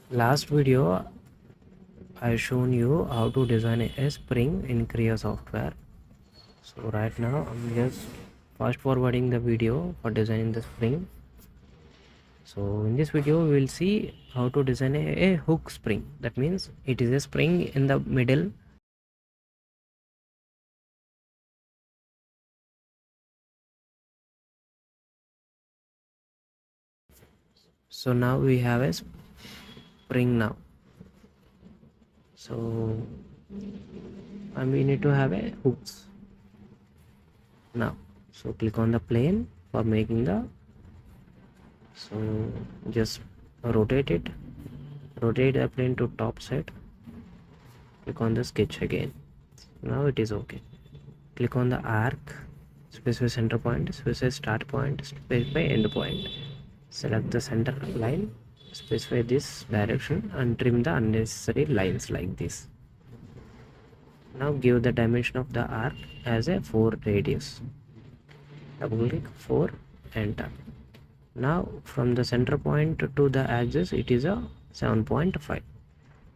Last video I shown you how to design a spring in creo software. So right now I'm just fast forwarding the video for designing the spring. So in this video we will see how to design a hook spring. That means it is a spring in the middle. So now we have a spring now. So and we need to have a hooks now. So click on the plane for making the, so just rotate it, rotate the plane to top side, click on the sketch again. Now it is okay. Click on the arc, specify center point, specify start point, specify end point. Select the center line, specify this direction and trim the unnecessary lines like this. Now give the dimension of the arc as a 4 radius. Double click 4, enter. Now from the center point to the axis it is a 7.5.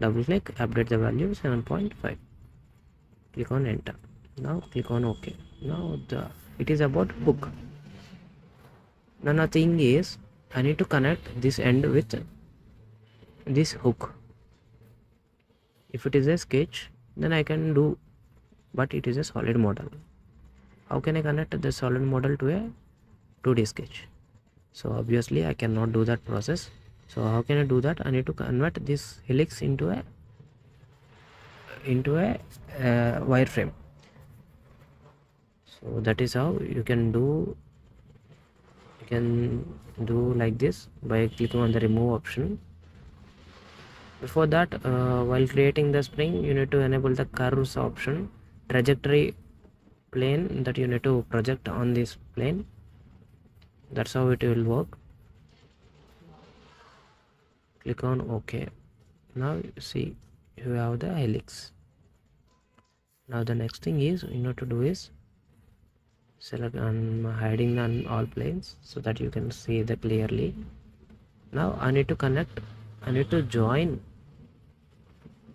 Double click, update the value 7.5. Click on enter. Now click on OK. Now it is about hook. Now the thing is I need to connect this end with this hook. If it is a sketch then I can do, but it is a solid model. How can I connect the solid model to a 2D sketch? So obviously I cannot do that process. So how can I do that? I need to convert this helix into a wireframe. So that is how you can do like this by clicking on the remove option. Before that, while creating the spring you need to enable the curves option, trajectory plane that you need to project on this plane. That's how it will work. Click on OK. Now see you have the helix. Now the next thing is you need to do is select on hiding on all planes so that you can see that clearly. Now I need to join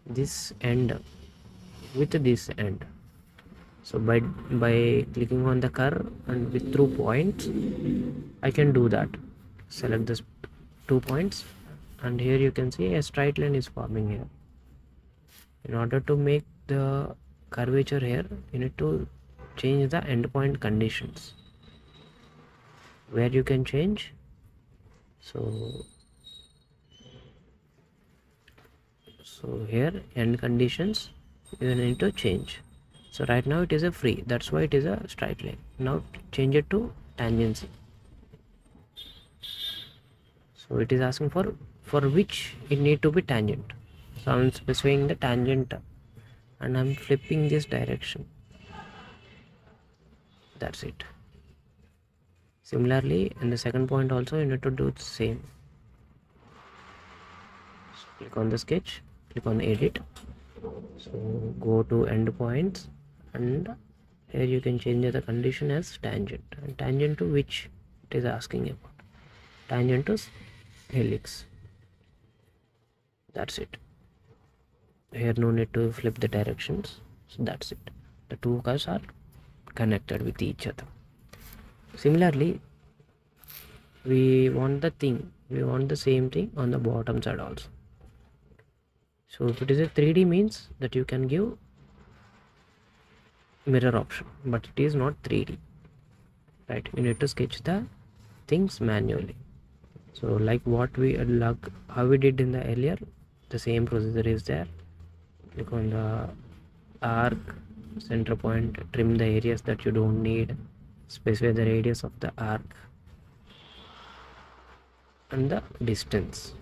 this end with this end. So by clicking on the curve and with through points I can do that. Select this 2 points and here you can see a straight line is forming here. In order to make the curvature here you need to change the endpoint conditions, where you can change. So here end conditions you need to change. So right now it is a free, that's why it is a straight line. Now change it to tangency. So it is asking for which it need to be tangent. So I'm specifying the tangent and I'm flipping this direction. That's it. Similarly in the second point also you need to do the same. So click on the sketch, click on edit, so go to endpoints and here you can change the condition as tangent, and tangent to which it is asking about, tangent to helix. That's it. Here no need to flip the directions. So that's it, the two curves are connected with each other. Similarly we want the same thing on the bottom side also. So if it is a 3D means that you can give mirror option, but it is not 3D, right? You need to sketch the things manually. So like what we how we did in the earlier, the same procedure is there. Click on the arc, center point, trim the areas that you don't need, specify the radius of the arc and the distance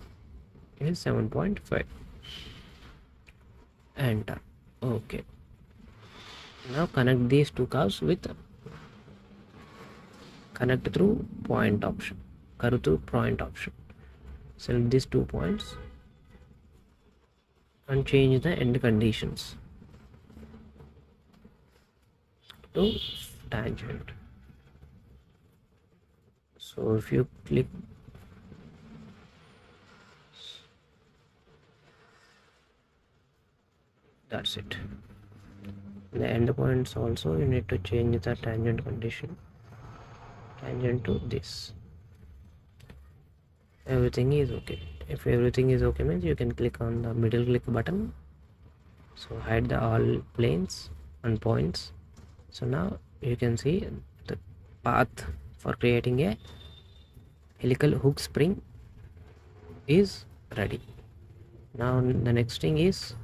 is 7.5. Enter. Okay, now connect these two curves with connect through point option, curve through point option. Select these 2 points and change the end conditions to tangent. So if you click, That's it. The endpoints also you need to change the tangent condition, tangent to this. Everything is okay. If everything is okay means you can click on the middle click button, so hide the all planes and points. So now you can see the path for creating a helical hook spring is ready. Now the next thing is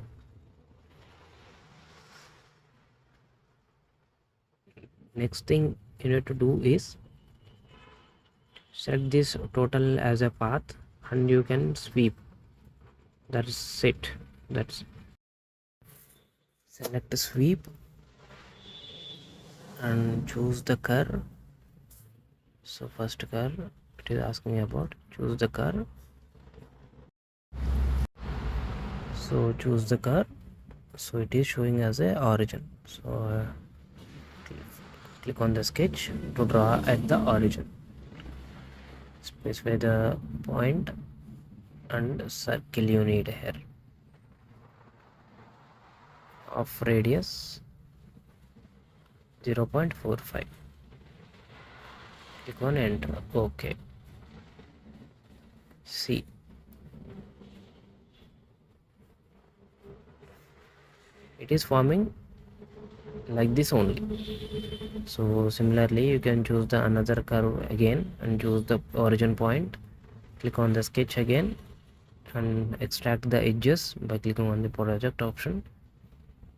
you need to do is set this total as a path and you can sweep. That's it. That's select sweep and choose the curve. So first curve it is asking me about, choose the curve. So choose the curve, so it is showing as a origin. So click on the sketch to draw at the origin, specify the point and circle you need here of radius 0.45. click on enter. Okay, see, it is forming like this only. So similarly you can choose the another curve again and choose the origin point, click on the sketch again and extract the edges by clicking on the project option.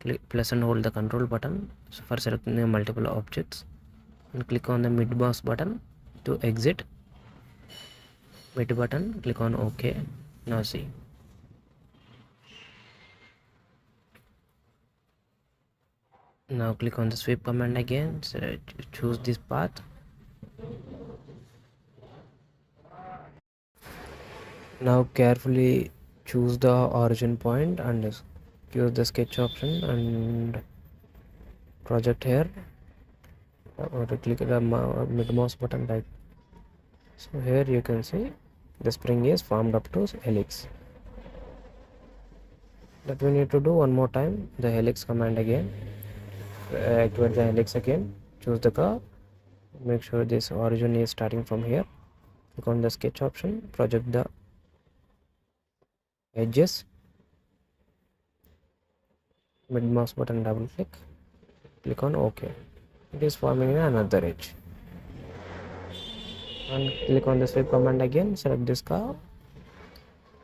Click plus and hold the control button for selecting the multiple objects and click on the mid mouse button to exit. Mid button, click on OK. Now see, now click on the sweep command again, so choose this path. Now carefully choose the origin point and use the sketch option and project here, or click the mid mouse button right. So here you can see the spring is formed up to helix. That we need to do one more time, the helix command again, activate the helix again, choose the curve, make sure this origin is starting from here, click on the sketch option, project the edges, mid mouse button double click on OK. It is forming another edge. And click on the sweep command again, select this curve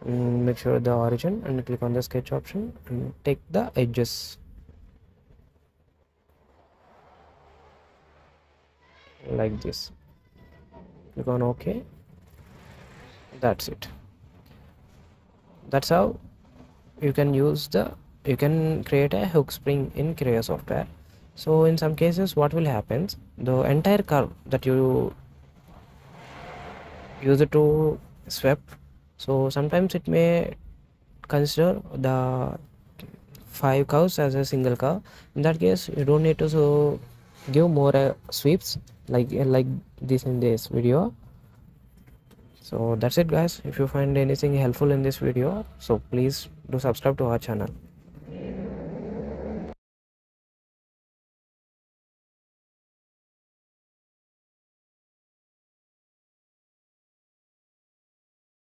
and make sure the origin and click on the sketch option and take the edges like this. Click on OK. That's it. That's how you can create a hook spring in Creo software. So in some cases what will happen, the entire curve that you use it to sweep, so sometimes it may consider the 5 curves as a single curve. In that case you don't need to give more sweeps like this in this video. So that's it guys. If you find anything helpful in this video, so please do subscribe to our channel.